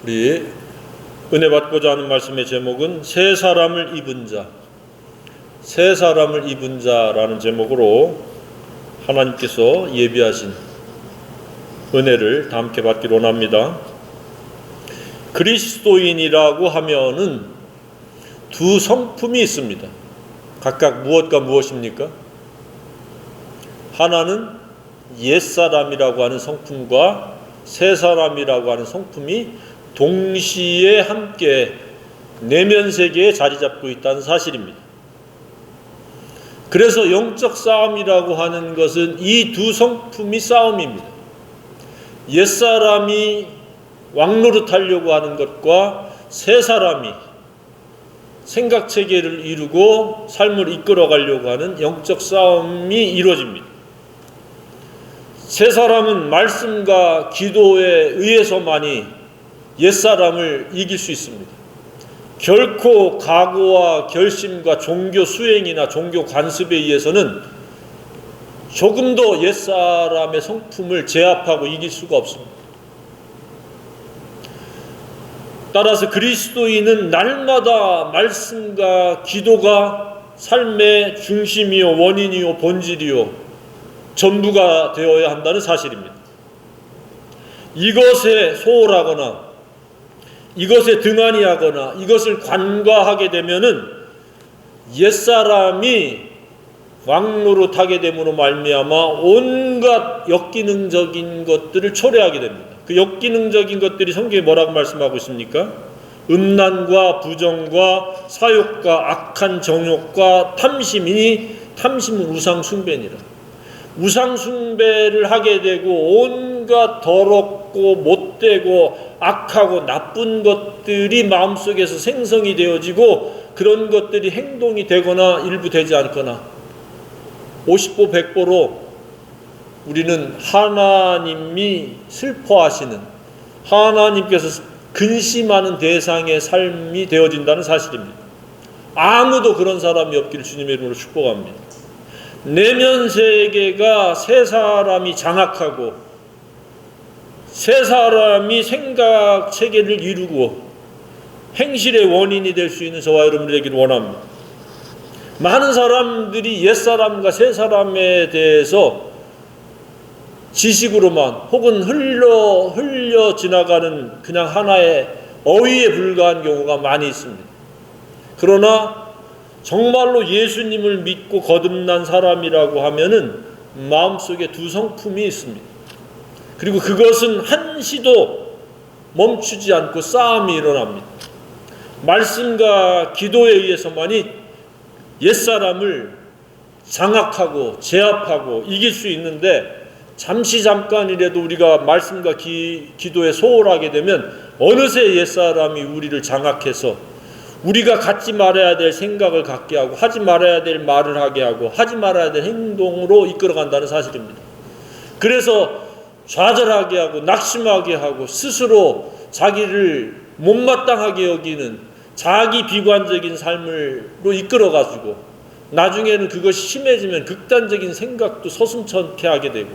우리 은혜 받고자 하는 말씀의 제목은 새 사람을 입은 자, 새 사람을 입은 자라는 제목으로 하나님께서 예비하신 은혜를 다 함께 받기로 원합니다. 그리스도인이라고 하면은 두 성품이 있습니다. 각각 무엇과 무엇입니까? 하나는 옛사람이라고 하는 성품과 새사람이라고 하는 성품이 동시에 함께 내면 세계에 자리 잡고 있다는 사실입니다. 그래서 영적 싸움이라고 하는 것은 이 두 성품이 싸움입니다. 옛사람이 왕노릇하려고 하는 것과 새사람이 생각체계를 이루고 삶을 이끌어가려고 하는 영적 싸움이 이루어집니다. 새사람은 말씀과 기도에 의해서만이 옛사람을 이길 수 있습니다. 결코 각오와 결심과 종교 수행이나 종교 관습에 의해서는 조금도 옛사람의 성품을 제압하고 이길 수가 없습니다. 따라서 그리스도인은 날마다 말씀과 기도가 삶의 중심이요 원인이요 본질이요 전부가 되어야 한다는 사실입니다. 이것에 소홀하거나 이것에 등한히 하거나 이것을 관과하게 되면은 옛사람이 왕노릇하게 됨으로 말미암아 온갖 역기능적인 것들을 초래하게 됩니다. 그 역기능적인 것들이 성경에 뭐라고 말씀하고 있습니까? 음란과 부정과 사욕과 악한 정욕과 탐심이니 탐심은 우상숭배니라. 우상숭배를 하게 되고 온갖 더럽고 못되고 악하고 나쁜 것들이 마음속에서 생성이 되어지고 그런 것들이 행동이 되거나 일부 되지 않거나 50보 100보로 우리는 하나님이 슬퍼하시는 하나님께서 근심하는 대상의 삶이 되어진다는 사실입니다. 아무도 그런 사람이 없기를 주님의 이름으로 축복합니다. 내면 세계가 새 사람이 장악하고 새 사람이 생각 체계를 이루고 행실의 원인이 될 수 있는 저와 여러분이 되기를 원합니다. 많은 사람들이 옛사람과 새사람에 대해서 지식으로만 혹은 흘려 지나가는 그냥 하나의 어휘에 불과한 경우가 많이 있습니다. 그러나 정말로 예수님을 믿고 거듭난 사람이라고 하면은 마음속에 두 성품이 있습니다. 그리고 그것은 한시도 멈추지 않고 싸움이 일어납니다. 말씀과 기도에 의해서만이 옛사람을 장악하고 제압하고 이길 수 있는데 잠깐이라도 우리가 말씀과 기도에 소홀하게 되면 어느새 옛사람이 우리를 장악해서 우리가 갖지 말아야 될 생각을 갖게 하고 하지 말아야 될 말을 하게 하고 하지 말아야 될 행동으로 이끌어간다는 사실입니다. 그래서 좌절하게 하고 낙심하게 하고 스스로 자기를 못마땅하게 여기는 자기 비관적인 삶으로 이끌어가지고 나중에는 그것이 심해지면 극단적인 생각도 서슴찮게 하게 되고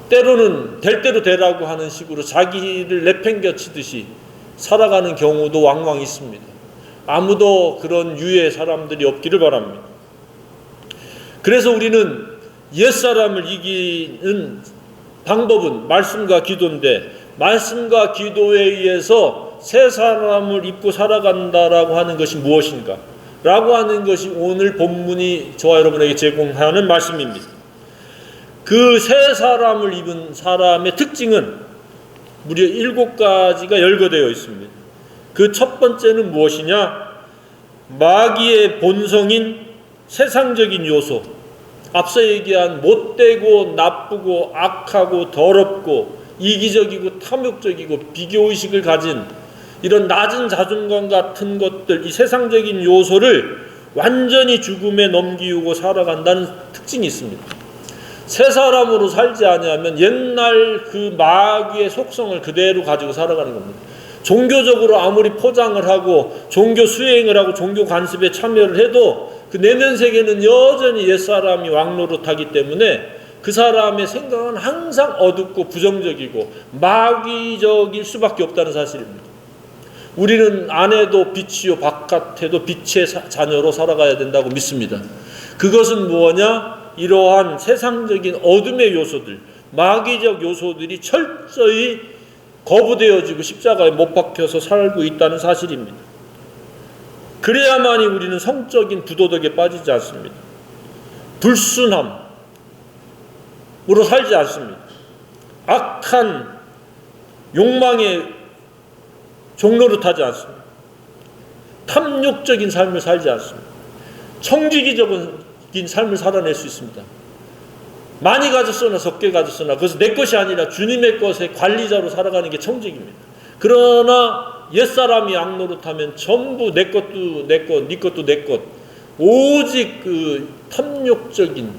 때로는 될 대로 되라고 하는 식으로 자기를 내팽겨치듯이 살아가는 경우도 왕왕 있습니다. 아무도 그런 유의 사람들이 없기를 바랍니다. 그래서 우리는 옛사람을 이기는 방법은 말씀과 기도인데 말씀과 기도에 의해서 새 사람을 입고 살아간다라고 하는 것이 무엇인가? 라고 하는 것이 오늘 본문이 저와 여러분에게 제공하는 말씀입니다. 그 새 사람을 입은 사람의 특징은 무려 7가지가 열거되어 있습니다. 그 첫 번째는 무엇이냐? 마귀의 본성인 세상적인 요소, 앞서 얘기한 못되고 나쁘고 악하고 더럽고 이기적이고 탐욕적이고 비교의식을 가진 이런 낮은 자존감 같은 것들, 이 세상적인 요소를 완전히 죽음에 넘기고 살아간다는 특징이 있습니다. 새 사람으로 살지 아니하면 옛날 그 마귀의 속성을 그대로 가지고 살아가는 겁니다. 종교적으로 아무리 포장을 하고 종교 수행을 하고 종교 관습에 참여를 해도 그 내면 세계는 여전히 옛사람이 왕노릇하기 때문에 그 사람의 생각은 항상 어둡고 부정적이고 마귀적일 수밖에 없다는 사실입니다. 우리는 안에도 빛이요 바깥에도 빛의 자녀로 살아가야 된다고 믿습니다. 그것은 무엇냐? 이러한 세상적인 어둠의 요소들, 마귀적 요소들이 철저히 거부되어지고 십자가에 못 박혀서 살고 있다는 사실입니다. 그래야만이 우리는 성적인 부도덕에 빠지지 않습니다. 불순함으로 살지 않습니다. 악한 욕망의 종로를 타지 않습니다. 탐욕적인 삶을 살지 않습니다. 청지기적인 삶을 살아낼 수 있습니다. 많이 가졌으나 적게 가졌으나 그것은 내 것이 아니라 주님의 것의 관리자로 살아가는 게 청직입니다. 그러나 옛사람이 악노릇하면 전부 내 것도 내 것, 네 것도 내 것, 오직 그 탐욕적인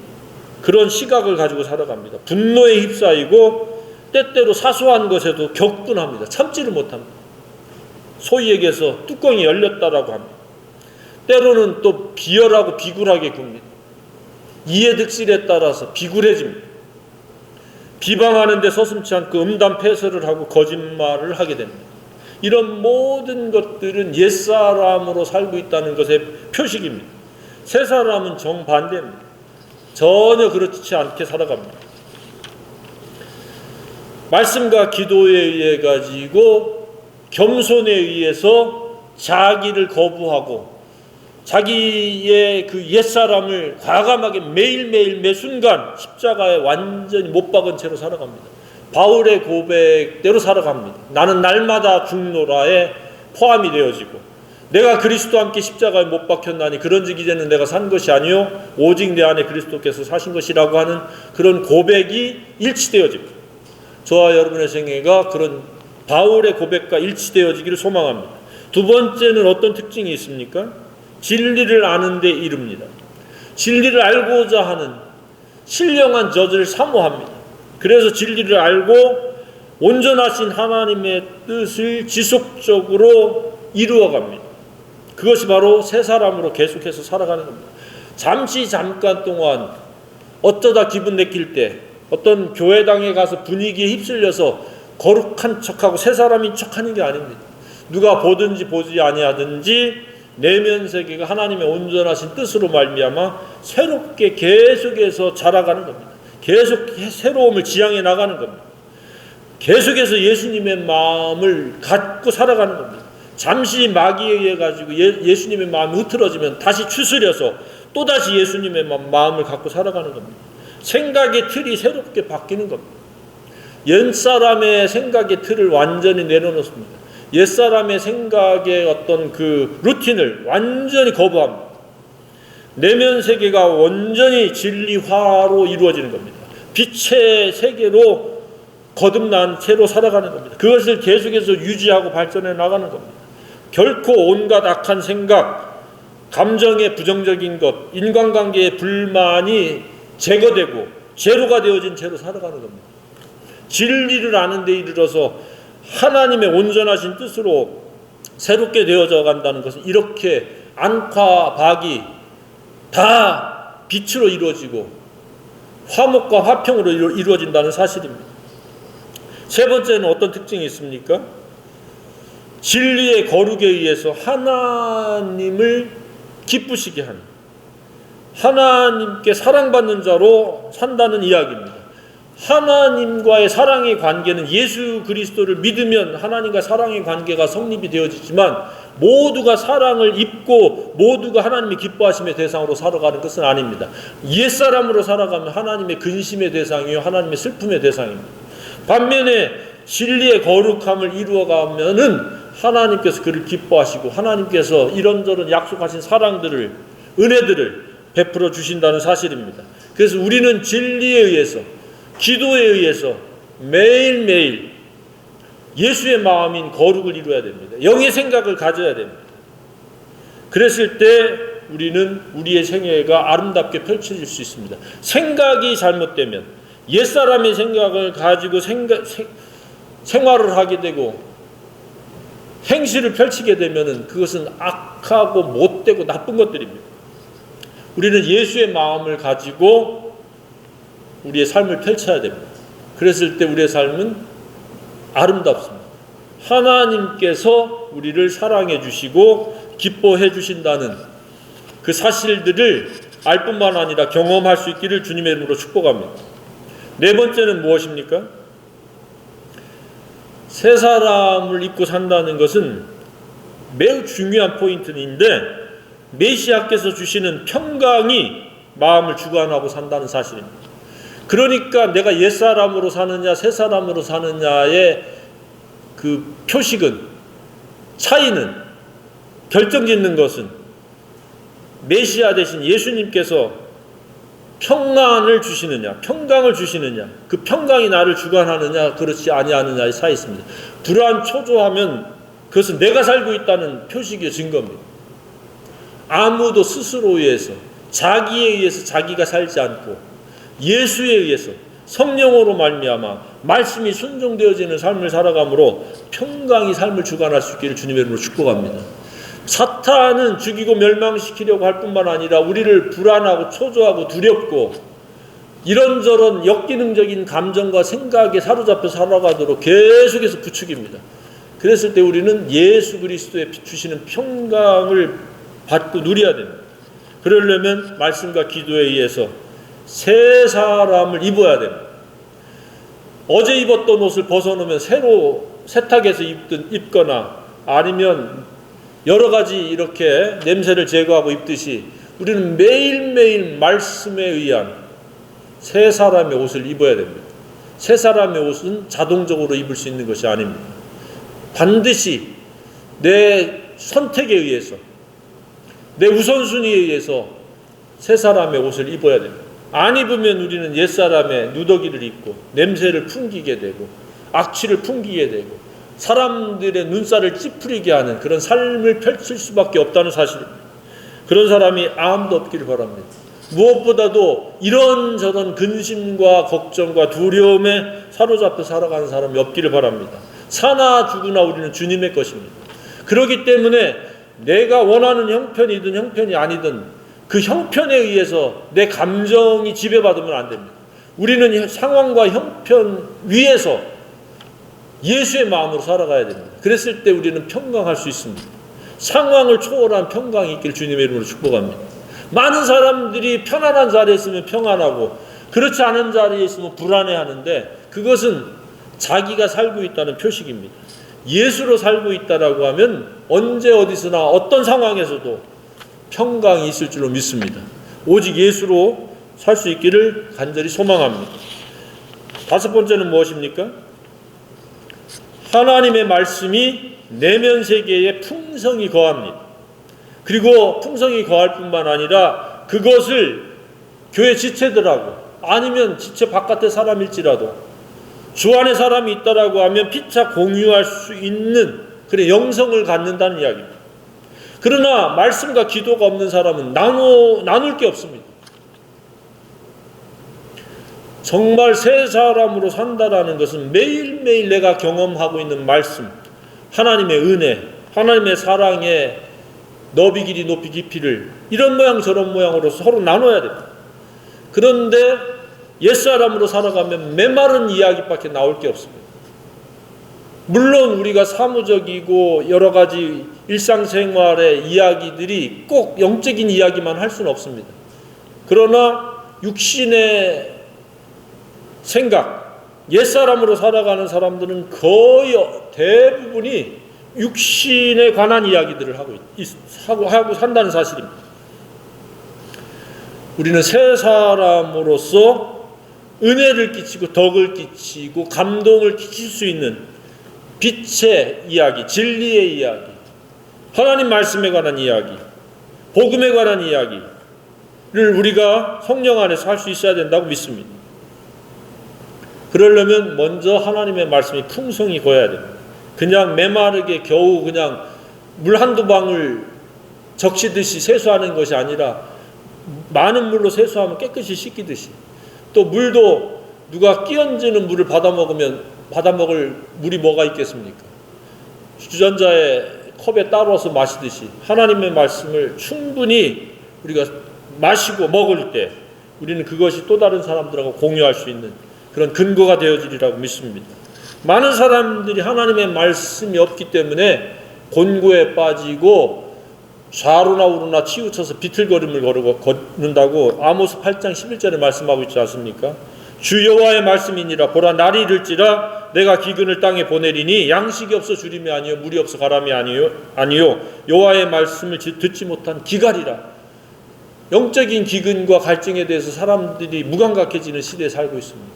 그런 시각을 가지고 살아갑니다. 분노에 휩싸이고 때때로 사소한 것에도 격분합니다. 참지를 못합니다. 소위 얘기해서 뚜껑이 열렸다라고 합니다. 때로는 또 비열하고 비굴하게 굽니다. 이해득실에 따라서 비굴해집니다. 비방하는 데 서슴지 않고 음담패설을 하고 거짓말을 하게 됩니다. 이런 모든 것들은 옛사람으로 살고 있다는 것의 표식입니다. 새사람은 정반대입니다. 전혀 그렇지 않게 살아갑니다. 말씀과 기도에 의해 가지고 겸손에 의해서 자기를 거부하고 자기의 그 옛사람을 과감하게 매일매일 매 순간 십자가에 완전히 못 박은 채로 살아갑니다. 바울의 고백대로 살아갑니다. 나는 날마다 죽노라에 포함이 되어지고 내가 그리스도와 함께 십자가에 못 박혔나니 그런즉 이제는 내가 산 것이 아니요 오직 내 안에 그리스도께서 사신 것이라고 하는 그런 고백이 일치되어집니다. 저와 여러분의 생애가 그런 바울의 고백과 일치되어지기를 소망합니다. 두 번째는 어떤 특징이 있습니까? 진리를 아는 데 이릅니다. 진리를 알고자 하는 신령한 저들을 사모합니다. 그래서 진리를 알고 온전하신 하나님의 뜻을 지속적으로 이루어갑니다. 그것이 바로 새 사람으로 계속해서 살아가는 겁니다. 잠깐 동안 어쩌다 기분 내킬 때 어떤 교회당에 가서 분위기에 휩쓸려서 거룩한 척하고 새 사람인 척하는 게 아닙니다. 누가 보든지 보지 아니하든지 내면 세계가 하나님의 온전하신 뜻으로 말미암아 새롭게 계속해서 자라가는 겁니다. 계속 새로움을 지향해 나가는 겁니다. 계속해서 예수님의 마음을 갖고 살아가는 겁니다. 잠시 마귀에 의해 가지고 예수님의 마음이 흐트러지면 다시 추스려서 또다시 예수님의 마음을 갖고 살아가는 겁니다. 생각의 틀이 새롭게 바뀌는 겁니다. 옛사람의 생각의 틀을 완전히 내려놓습니다. 옛사람의 생각의 어떤 그 루틴을 완전히 거부합니다. 내면 세계가 완전히 진리화로 이루어지는 겁니다. 빛의 세계로 거듭난 채로 살아가는 겁니다. 그것을 계속해서 유지하고 발전해 나가는 겁니다. 결코 온갖 악한 생각, 감정의 부정적인 것, 인간관계의 불만이 제거되고 제로가 되어진 채로 살아가는 겁니다. 진리를 아는 데 이르러서 하나님의 온전하신 뜻으로 새롭게 되어져 간다는 것은 이렇게 안과 박이 다 빛으로 이루어지고 화목과 화평으로 이루어진다는 사실입니다. 세 번째는 어떤 특징이 있습니까? 진리의 거룩에 의해서 하나님을 기쁘시게 하는, 하나님께 사랑받는 자로 산다는 이야기입니다. 하나님과의 사랑의 관계는 예수 그리스도를 믿으면 하나님과 사랑의 관계가 성립이 되어지지만 모두가 사랑을 입고 모두가 하나님의 기뻐하심의 대상으로 살아가는 것은 아닙니다. 옛사람으로 살아가면 하나님의 근심의 대상이요 하나님의 슬픔의 대상입니다. 반면에 진리의 거룩함을 이루어가면은 하나님께서 그를 기뻐하시고 하나님께서 이런저런 약속하신 사랑들을 은혜들을 베풀어 주신다는 사실입니다. 그래서 우리는 진리에 의해서 기도에 의해서 매일매일 예수의 마음인 거룩을 이루어야 됩니다. 영의 생각을 가져야 됩니다. 그랬을 때 우리는 우리의 생애가 아름답게 펼쳐질 수 있습니다. 생각이 잘못되면 옛사람의 생각을 가지고 생활을 하게 되고 행실을 펼치게 되면 그것은 악하고 못되고 나쁜 것들입니다. 우리는 예수의 마음을 가지고 우리의 삶을 펼쳐야 됩니다. 그랬을 때 우리의 삶은 아름답습니다. 하나님께서 우리를 사랑해 주시고 기뻐해 주신다는 그 사실들을 알 뿐만 아니라 경험할 수 있기를 주님의 이름으로 축복합니다. 네 번째는 무엇입니까? 새 사람을 입고 산다는 것은 매우 중요한 포인트인데 메시아께서 주시는 평강이 마음을 주관하고 산다는 사실입니다. 그러니까 내가 옛사람으로 사느냐 새사람으로 사느냐의 그 표식은, 차이는, 결정짓는 것은 메시아 대신 예수님께서 평안을 주시느냐 평강을 주시느냐, 그 평강이 나를 주관하느냐 그렇지 아니하느냐의 차이 있습니다. 불안 초조하면 그것은 내가 살고 있다는 표식의 증거입니다. 아무도 스스로에 의해서, 자기에 의해서 자기가 살지 않고 예수에 의해서 성령으로 말미암아 말씀이 순종되어지는 삶을 살아가므로 평강이 삶을 주관할 수 있기를 주님의 이름으로 축복합니다. 사탄은 죽이고 멸망시키려고 할 뿐만 아니라 우리를 불안하고 초조하고 두렵고 이런저런 역기능적인 감정과 생각에 사로잡혀 살아가도록 계속해서 부추깁니다. 그랬을 때 우리는 예수 그리스도의 주시는 평강을 받고 누려야 됩니다. 그러려면 말씀과 기도에 의해서 새 사람을 입어야 됩니다. 어제 입었던 옷을 벗어놓으면 새로 세탁해서 입거나 아니면 여러 가지 이렇게 냄새를 제거하고 입듯이 우리는 매일매일 말씀에 의한 새 사람의 옷을 입어야 됩니다. 새 사람의 옷은 자동적으로 입을 수 있는 것이 아닙니다. 반드시 내 선택에 의해서, 내 우선순위에 의해서 새 사람의 옷을 입어야 됩니다. 안 입으면 우리는 옛사람의 누더기를 입고 냄새를 풍기게 되고 악취를 풍기게 되고 사람들의 눈살을 찌푸리게 하는 그런 삶을 펼칠 수밖에 없다는 사실입니다. 그런 사람이 아무도 없기를 바랍니다. 무엇보다도 이런저런 근심과 걱정과 두려움에 사로잡혀 살아가는 사람이 없기를 바랍니다. 사나 죽으나 우리는 주님의 것입니다. 그렇기 때문에 내가 원하는 형편이든 형편이 아니든 그 형편에 의해서 내 감정이 지배받으면 안 됩니다. 우리는 상황과 형편 위에서 예수의 마음으로 살아가야 됩니다. 그랬을 때 우리는 평강할 수 있습니다. 상황을 초월한 평강이 있기를 주님의 이름으로 축복합니다. 많은 사람들이 편안한 자리에 있으면 평안하고 그렇지 않은 자리에 있으면 불안해하는데 그것은 자기가 살고 있다는 표식입니다. 예수로 살고 있다라고 하면 언제 어디서나 어떤 상황에서도 평강이 있을 줄로 믿습니다. 오직 예수로 살 수 있기를 간절히 소망합니다. 다섯 번째는 무엇입니까? 하나님의 말씀이 내면 세계에 풍성히 거합니다. 그리고 풍성히 거할 뿐만 아니라 그것을 교회 지체들하고 아니면 지체 바깥의 사람일지라도 주 안에 사람이 있다라고 하면 피차 공유할 수 있는 그런 영성을 갖는다는 이야기입니다. 그러나 말씀과 기도가 없는 사람은 나눌 게 없습니다. 정말 새 사람으로 산다라는 것은 매일매일 내가 경험하고 있는 말씀, 하나님의 은혜, 하나님의 사랑의 너비 길이 높이 깊이를 이런 모양 저런 모양으로 서로 나눠야 됩니다. 그런데 옛사람으로 살아가면 메마른 이야기밖에 나올 게 없습니다. 물론 우리가 사무적이고 여러 가지 일상생활의 이야기들이 꼭 영적인 이야기만 할 수는 없습니다. 그러나 육신의 생각, 옛사람으로 살아가는 사람들은 거의 대부분이 육신에 관한 이야기들을 하고 산다는 사실입니다. 우리는 새 사람으로서 은혜를 끼치고 덕을 끼치고 감동을 끼칠 수 있는 빛의 이야기, 진리의 이야기, 하나님 말씀에 관한 이야기, 복음에 관한 이야기를 우리가 성령 안에서 할 수 있어야 된다고 믿습니다. 그러려면 먼저 하나님의 말씀이 풍성히 거해야 됩니다. 그냥 메마르게 겨우 그냥 물 한두 방울 적시듯이 세수하는 것이 아니라 많은 물로 세수하면 깨끗이 씻기듯이 또 물도 누가 끼얹는 물을 받아먹을 물이 뭐가 있겠습니까? 주전자에 컵에 따라서 마시듯이 하나님의 말씀을 충분히 우리가 마시고 먹을 때 우리는 그것이 또 다른 사람들하고 공유할 수 있는 그런 근거가 되어지리라고 믿습니다. 많은 사람들이 하나님의 말씀이 없기 때문에 곤고에 빠지고 좌로나 우로나 치우쳐서 비틀거림을 걷는다고 아모스 8장 11절에 말씀하고 있지 않습니까? 주 여호와의 말씀이니라. 보라, 날이 이를지라 내가 기근을 땅에 보내리니 양식이 없어 주림이 아니요 물이 없어 가람이 아니요 여호와의 말씀을 듣지 못한 기갈이라. 영적인 기근과 갈증에 대해서 사람들이 무감각해지는 시대에 살고 있습니다.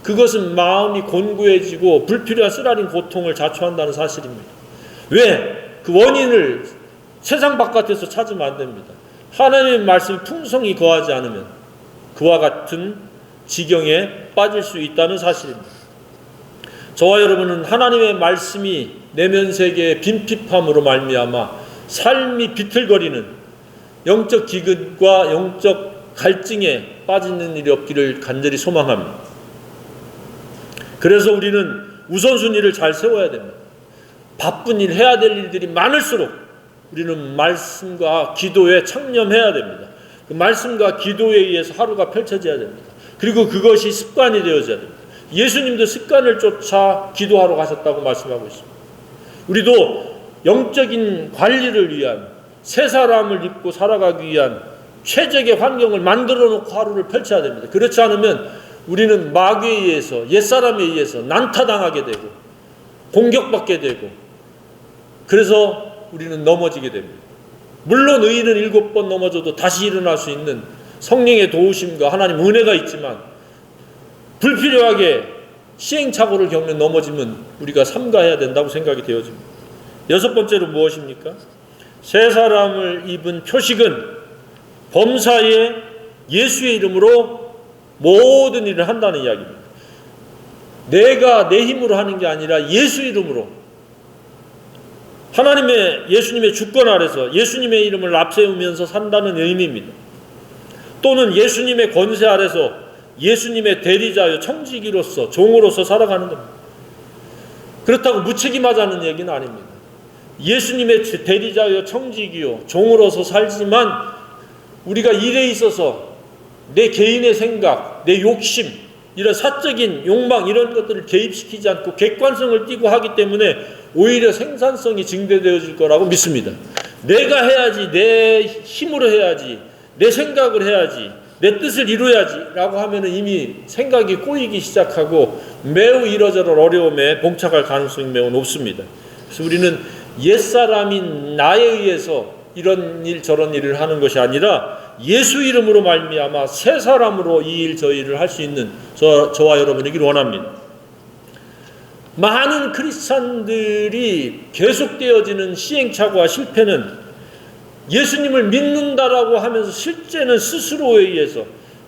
그것은 마음이 곤고해지고 불필요한 쓰라린 고통을 자초한다는 사실입니다. 왜? 그 원인을 세상 바깥에서 찾으면 안 됩니다. 하나님의 말씀 풍성히 거하지 않으면 그와 같은 지경에 빠질 수 있다는 사실입니다. 저와 여러분은 하나님의 말씀이 내면 세계의 빈핍함으로 말미암아 삶이 비틀거리는 영적 기근과 영적 갈증에 빠지는 일이 없기를 간절히 소망합니다. 그래서 우리는 우선순위를 잘 세워야 됩니다. 바쁜 일, 해야 될 일들이 많을수록 우리는 말씀과 기도에 창념해야 됩니다. 그 말씀과 기도에 의해서 하루가 펼쳐져야 됩니다. 그리고 그것이 습관이 되어져야 됩니다. 예수님도 습관을 쫓아 기도하러 가셨다고 말씀하고 있습니다. 우리도 영적인 관리를 위한, 새 사람을 입고 살아가기 위한 최적의 환경을 만들어 놓고 하루를 펼쳐야 됩니다. 그렇지 않으면 우리는 마귀에 의해서, 옛사람에 의해서 난타당하게 되고 공격받게 되고, 그래서 우리는 넘어지게 됩니다. 물론 의인은 7번 넘어져도 다시 일어날 수 있는 성령의 도우심과 하나님 은혜가 있지만, 불필요하게 시행착오를 겪는 넘어짐은 우리가 삼가해야 된다고 생각이 되어집니다. 6번째로 무엇입니까? 새 사람을 입은 표식은 범사에 예수의 이름으로 모든 일을 한다는 이야기입니다. 내가 내 힘으로 하는 게 아니라 예수 이름으로, 예수님의 주권 아래서 예수님의 이름을 앞세우면서 산다는 의미입니다. 또는 예수님의 권세 아래서 예수님의 대리자요 청지기로서, 종으로서 살아가는 겁니다. 그렇다고 무책임하자는 얘기는 아닙니다. 예수님의 대리자요 청지기요 종으로서 살지만 우리가 일에 있어서 내 개인의 생각, 내 욕심, 이런 사적인 욕망, 이런 것들을 개입시키지 않고 객관성을 띠고 하기 때문에 오히려 생산성이 증대되어질 거라고 믿습니다. 내가 해야지, 내 힘으로 해야지, 내 생각을 해야지, 내 뜻을 이루어야지 라고 하면 이미 생각이 꼬이기 시작하고 매우 이러저러 어려움에 봉착할 가능성이 매우 높습니다. 그래서 우리는 옛사람인 나에 의해서 이런 일 저런 일을 하는 것이 아니라 예수 이름으로 말미암아 새 사람으로 이 일 저 일을 할 수 있는 저와 여러분이길 원합니다. 많은 크리스찬들이 계속되어지는 시행착오와 실패는 예수님을 믿는다라고 하면서 실제는 스스로에 의해서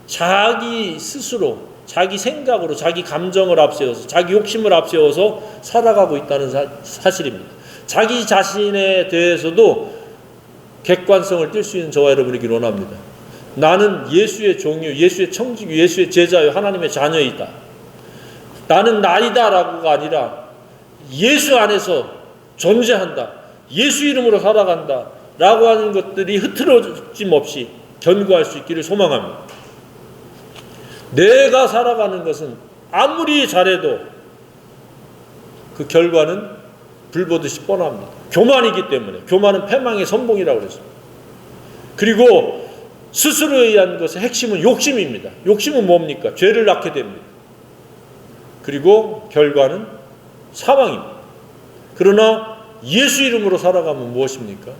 자기 스스로, 자기 생각으로, 자기 감정을 앞세워서, 자기 욕심을 앞세워서 살아가고 있다는 사실입니다. 자기 자신에 대해서도 객관성을 띨 수 있는 저와 여러분이길 원합니다. 나는 예수의 종이요, 예수의 청지기요, 예수의 제자요, 하나님의 자녀이다. 나는 나이다 라고가 아니라 예수 안에서 존재한다, 예수 이름으로 살아간다 라고 하는 것들이 흐트러짐 없이 견고할 수 있기를 소망합니다. 내가 살아가는 것은 아무리 잘해도 그 결과는 불보듯이 뻔합니다. 교만이기 때문에. 교만은 패망의 선봉이라고 그랬습니다. 그리고 스스로에 의한 것의 핵심은 욕심입니다. 욕심은 뭡니까? 죄를 낳게 됩니다. 그리고 결과는 사망입니다. 그러나 예수 이름으로 살아가면 무엇입니까?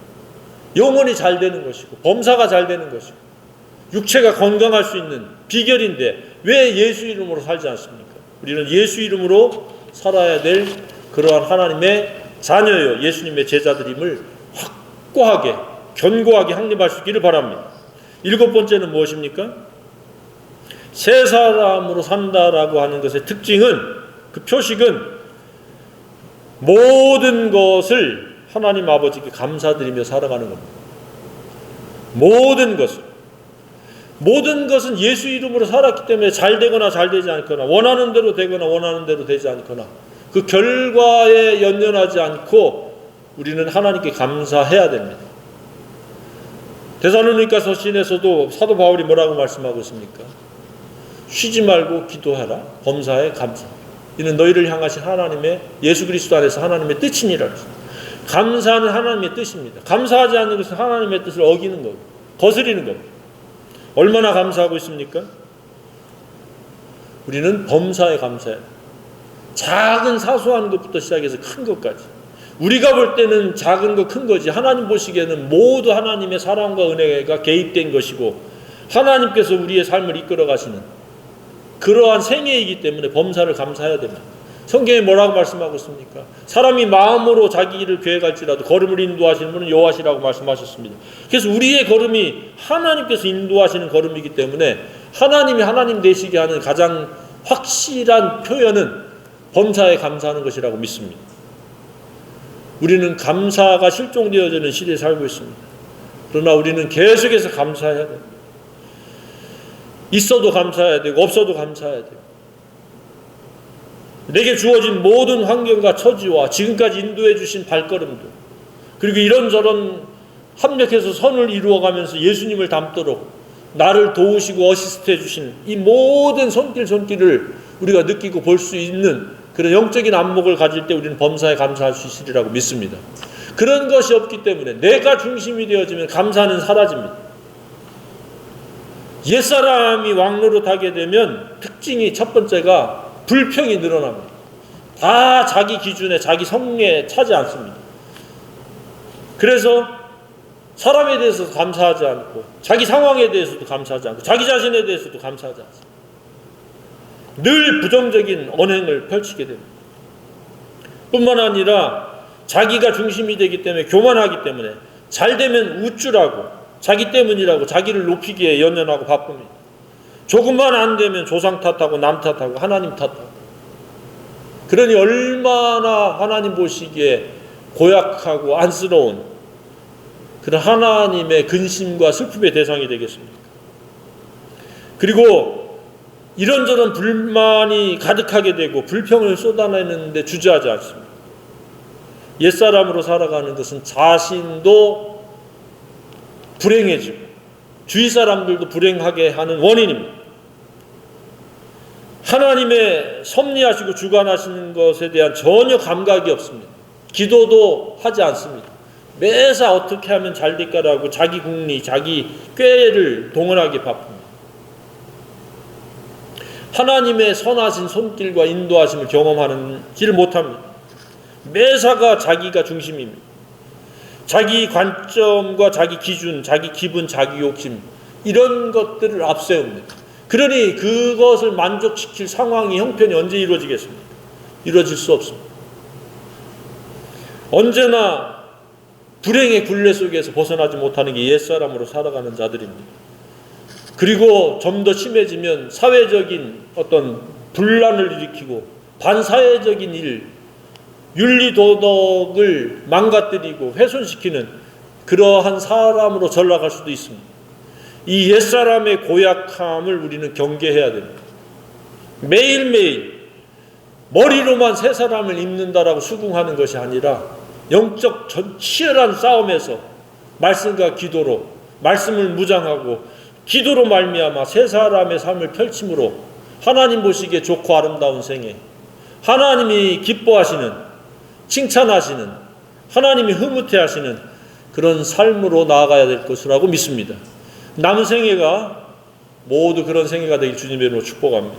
영혼이 잘 되는 것이고 범사가 잘 되는 것이고 육체가 건강할 수 있는 비결인데 왜 예수 이름으로 살지 않습니까? 우리는 예수 이름으로 살아야 될 그러한 하나님의 자녀요, 예수님의 제자들임을 확고하게, 견고하게 확립할 수 있기를 바랍니다. 7번째는 무엇입니까? 새 사람으로 산다라고 하는 것의 특징은, 그 표식은 모든 것을 하나님 아버지께 감사드리며 살아가는 겁니다. 모든 것은 예수 이름으로 살았기 때문에 잘 되거나 잘 되지 않거나, 원하는 대로 되거나 원하는 대로 되지 않거나, 그 결과에 연연하지 않고 우리는 하나님께 감사해야 됩니다. 데살로니가 서신에서도 사도 바울이 뭐라고 말씀하고 있습니까? 쉬지 말고 기도하라. 범사에 감사. 이는 너희를 향하신 하나님의 예수 그리스도 안에서 하나님의 뜻이니라. 감사는 하나님의 뜻입니다. 감사하지 않는 것은 하나님의 뜻을 어기는 거고 거스리는 겁니다. 얼마나 감사하고 있습니까? 우리는 범사에 감사해요. 작은 사소한 것부터 시작해서 큰 것까지. 우리가 볼 때는 작은 거 큰 거지 하나님 보시기에는 모두 하나님의 사랑과 은혜가 개입된 것이고 하나님께서 우리의 삶을 이끌어 가시는 그러한 생애이기 때문에 범사를 감사해야 됩니다. 성경에 뭐라고 말씀하고 있습니까? 사람이 마음으로 자기 길을 계획할지라도 걸음을 인도하시는 분은 여호와시라고 말씀하셨습니다. 그래서 우리의 걸음이 하나님께서 인도하시는 걸음이기 때문에 하나님이 하나님 되시게 하는 가장 확실한 표현은 범사에 감사하는 것이라고 믿습니다. 우리는 감사가 실종되어지는 시대에 살고 있습니다. 그러나 우리는 계속해서 감사해야 됩니다. 있어도 감사해야 되고 없어도 감사해야 되고 내게 주어진 모든 환경과 처지와 지금까지 인도해 주신 발걸음도 그리고 이런저런 합력해서 선을 이루어가면서 예수님을 닮도록 나를 도우시고 어시스트해 주신 이 모든 손길을 우리가 느끼고 볼 수 있는 그런 영적인 안목을 가질 때 우리는 범사에 감사할 수 있으리라고 믿습니다. 그런 것이 없기 때문에 내가 중심이 되어지면 감사는 사라집니다. 옛사람이 왕노릇하게 되면 특징이 첫 번째가 불평이 늘어납니다. 다 자기 기준에 자기 성리에 차지 않습니다. 그래서 사람에 대해서 감사하지 않고 자기 상황에 대해서도 감사하지 않고 자기 자신에 대해서도 감사하지 않습니다. 늘 부정적인 언행을 펼치게 됩니다. 뿐만 아니라 자기가 중심이 되기 때문에 교만하기 때문에 잘되면 우쭐하고 자기 때문이라고 자기를 높이기에 연연하고 바쁩니다. 조금만 안 되면 조상 탓하고 남 탓하고 하나님 탓하고 그러니 얼마나 하나님 보시기에 고약하고 안쓰러운 그런 하나님의 근심과 슬픔의 대상이 되겠습니까? 그리고 이런저런 불만이 가득하게 되고 불평을 쏟아내는데 주저하지 않습니다. 옛사람으로 살아가는 것은 자신도 불행해지고 주위 사람들도 불행하게 하는 원인입니다. 하나님의 섭리하시고 주관하시는 것에 대한 전혀 감각이 없습니다. 기도도 하지 않습니다. 매사 어떻게 하면 잘 될까라고 자기 궁리, 자기 꾀를 동원하기 바쁩니다. 하나님의 선하신 손길과 인도하심을 경험하지를 못합니다. 매사가 자기가 중심입니다. 자기 관점과 자기 기준, 자기 기분, 자기 욕심 이런 것들을 앞세웁니다. 그러니 그것을 만족시킬 상황이 형편이 언제 이루어지겠습니까? 이루어질 수 없습니다. 언제나 불행의 굴레 속에서 벗어나지 못하는 게 옛사람으로 살아가는 자들입니다. 그리고 좀 더 심해지면 사회적인 어떤 분란을 일으키고 반사회적인 일, 윤리도덕을 망가뜨리고 훼손시키는 그러한 사람으로 전락할 수도 있습니다. 이 옛사람의 고약함을 우리는 경계해야 됩니다. 매일매일 머리로만 새 사람을 입는다라고 수긍하는 것이 아니라 영적 치열한 싸움에서 말씀과 기도로 말씀을 무장하고 기도로 말미암아 새 사람의 삶을 펼침으로 하나님 보시기에 좋고 아름다운 생애, 하나님이 기뻐하시는, 칭찬하시는, 하나님이 흐뭇해하시는 그런 삶으로 나아가야 될 것이라고 믿습니다. 남은 생애가 모두 그런 생애가 되길 주님의 이름으로 축복합니다.